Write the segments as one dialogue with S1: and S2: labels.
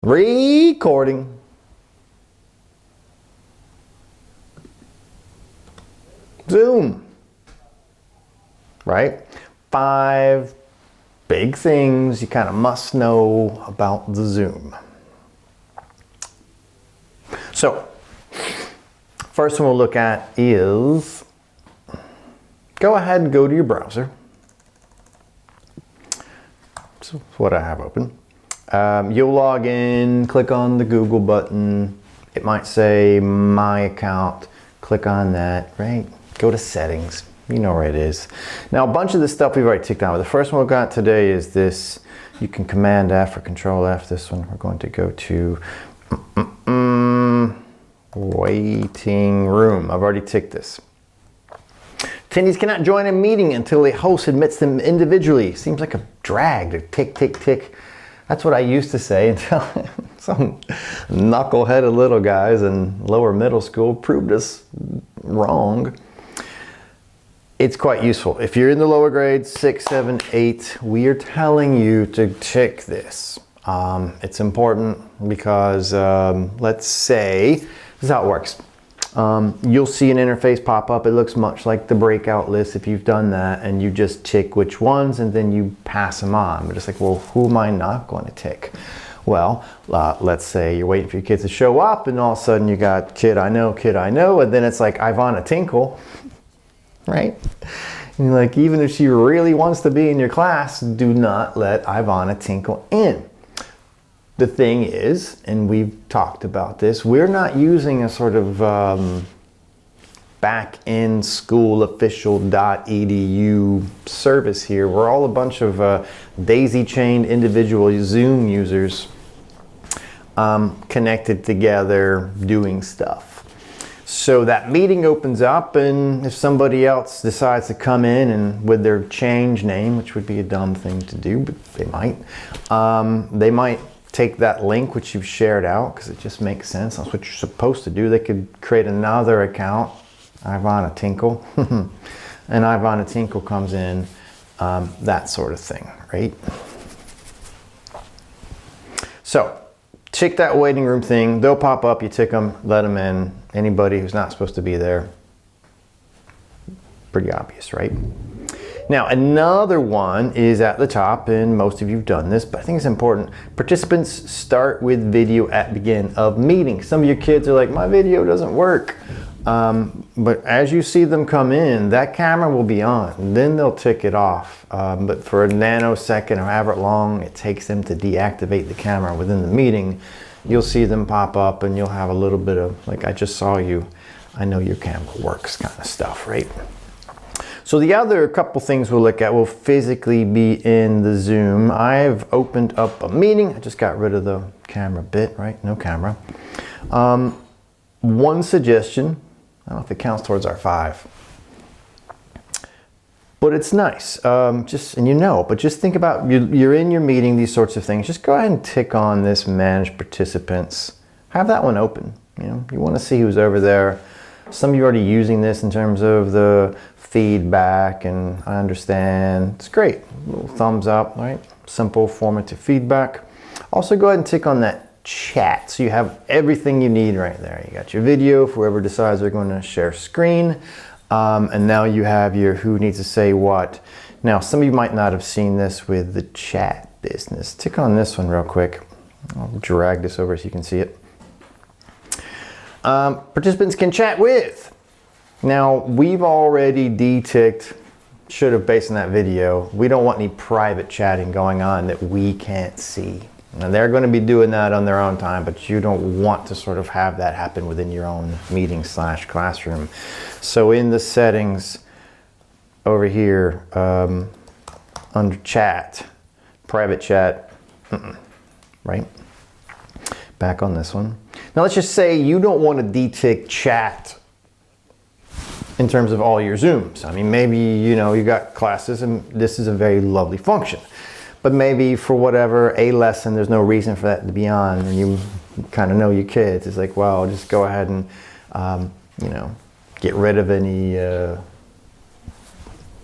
S1: Recording. Zoom. Right? 5 big things you kind of must know about the Zoom. So, first one we'll look at is, go ahead and go to your browser. So that's what I have open. You'll log in, click on the Google button. It might say My Account. Click on that, right? Go to Settings. You know where it is. Now, a bunch of the stuff we've already ticked on. The first one we've got today is this. You can Command F or Control F. This one we're going to go to waiting room. I've already ticked this. Attendees cannot join a meeting until a host admits them individually. Seems like a drag to tick, tick, tick. That's what I used to say until some knuckleheaded little guys in lower middle school proved us wrong. It's quite useful. If you're in the lower grades, 6, 7, 8, we are telling you to tick this. It's important because let's say, this is how it works. You'll see an interface pop up. It looks much like the breakout list if you've done that, and you just tick which ones and then you pass them on. But it's like, well, who am I not going to tick? Well, let's say you're waiting for your kids to show up and all of a sudden you got kid I know, and then it's like Ivana Tinkle, right? And you're like, even if she really wants to be in your class, do not let Ivana Tinkle in. The thing is, and we've talked about this, we're not using a sort of back-end school official.edu service here. We're all a bunch of daisy-chained individual Zoom users connected together doing stuff. So that meeting opens up, and if somebody else decides to come in and with their change name, which would be a dumb thing to do, but they might take that link which you've shared out because it just makes sense. That's what you're supposed to do. They could create another account, Ivana Tinkle, and Ivana Tinkle comes in, that sort of thing, right? So, tick that waiting room thing. They'll pop up, you tick them, let them in. Anybody who's not supposed to be there, pretty obvious, right? Now, another one is at the top, and most of you have done this, but I think it's important. Participants start with video at begin of meeting. Some of your kids are like, my video doesn't work. But as you see them come in, that camera will be on. Then they'll tick it off. But for a nanosecond or however long it takes them to deactivate the camera within the meeting, you'll see them pop up and you'll have a little bit of, like, I just saw you, I know your camera works kind of stuff, right? So the other couple things we'll look at will physically be in the Zoom. I've opened up a meeting. I just got rid of the camera bit, right? No camera. One suggestion, I don't know if it counts towards our 5, but it's nice. And just think about, you're in your meeting, these sorts of things. Just go ahead and tick on this Manage Participants. Have that one open. You want to see who's over there. Some of you are already using this in terms of the feedback, and I understand. It's great. A little thumbs up, right? Simple formative feedback. Also, go ahead and tick on that chat. So you have everything you need right there. You got your video for whoever decides they're going to share screen. And now you have your who needs to say what. Now, some of you might not have seen this with the chat business. Tick on this one real quick. I'll drag this over so you can see it. Participants can chat with. Now, we've already de-ticked, should have based on that video, we don't want any private chatting going on that we can't see. Now, they're going to be doing that on their own time, but you don't want to sort of have that happen within your own meeting/classroom. So in the settings over here, under chat, private chat, right? Back on this one. Now let's just say you don't want to de-tick chat in terms of all your Zooms. I mean, maybe, you got classes and this is a very lovely function. But maybe for whatever, a lesson, there's no reason for that to be on, and you kind of know your kids. It's like, well, just go ahead and, get rid of any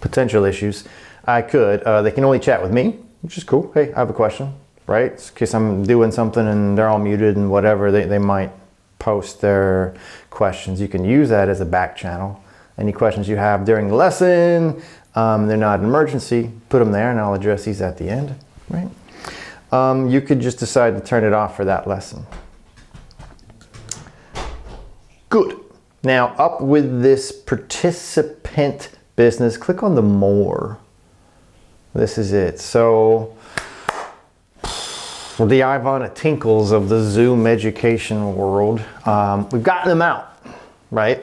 S1: potential issues. I could. They can only chat with me, which is cool. Hey, I have a question. right? In case I'm doing something and they're all muted and whatever, they might post their questions. You can use that as a back channel. Any questions you have during the lesson, they're not an emergency, put them there and I'll address these at the end, right? You could just decide to turn it off for that lesson. Good. Now up with this participant business, click on the more. This is it. So the Ivana Tinkles of the Zoom education world, we've gotten them out, right?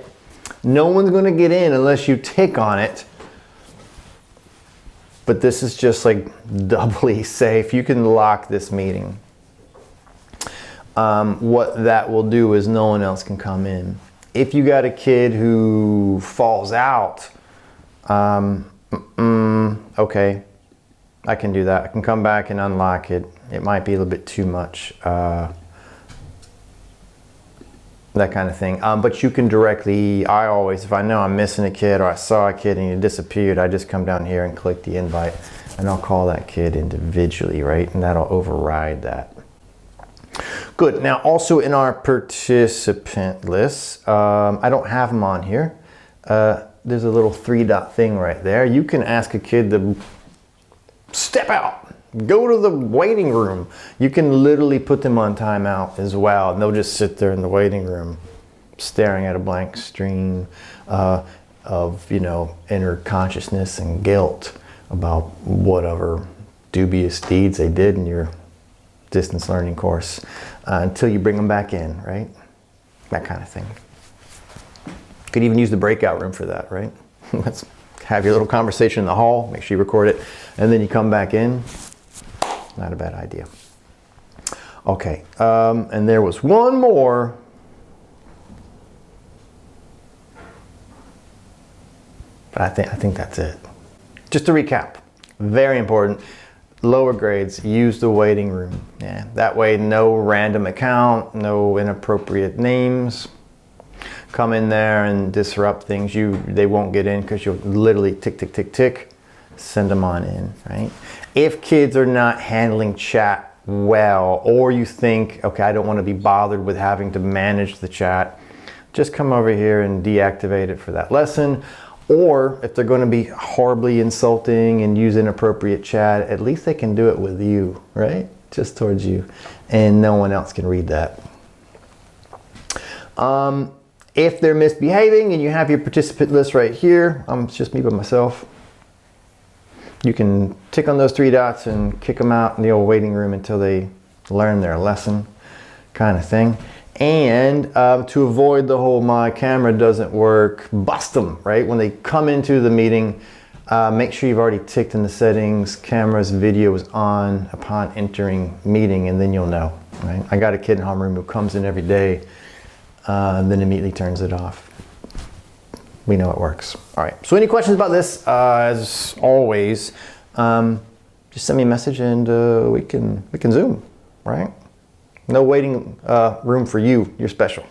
S1: No one's going to get in unless you tick on it. But this is just like doubly safe. You can lock this meeting. What that will do is no one else can come in. If you got a kid who falls out, okay, I can do that. I can come back and unlock it. It might be a little bit too much, that kind of thing. But you can directly, I always, if I know I'm missing a kid or I saw a kid and he disappeared, I just come down here and click the invite and I'll call that kid individually, right? And that'll override that. Good. Now also in our participant list, I don't have them on here. There's a little 3-dot thing right there. You can ask a kid to step out, go to the waiting room. You can literally put them on timeout as well. And they'll just sit there in the waiting room staring at a blank stream of, you know, inner consciousness and guilt about whatever dubious deeds they did in your distance learning course until you bring them back in, right? That kind of thing. Could even use the breakout room for that, right? Let's have your little conversation in the hall, make sure you record it, and then you come back in. Not a bad idea. Okay, and there was one more. But I think that's it. Just to recap, very important. Lower grades, use the waiting room. Yeah, that way no random account, no inappropriate names come in there and disrupt things. They won't get in because you'll literally tick, tick, tick, tick, send them on in, right? If kids are not handling chat well, or you think, okay, I don't want to be bothered with having to manage the chat, just come over here and deactivate it for that lesson. Or if they're going to be horribly insulting and use inappropriate chat, at least they can do it with you, right? Just towards you. And no one else can read that. If they're misbehaving and you have your participant list right here, it's just me by myself. You can tick on those 3 dots and kick them out in the old waiting room until they learn their lesson, kind of thing. And to avoid the whole my camera doesn't work, bust them, right? When they come into the meeting, make sure you've already ticked in the settings, cameras, video is on upon entering meeting, and then you'll know, right? I got a kid in homeroom who comes in every day, and then immediately turns it off. We know it works. All right, so any questions about this, as always, just send me a message and we can Zoom, right? No waiting room for you. You're special.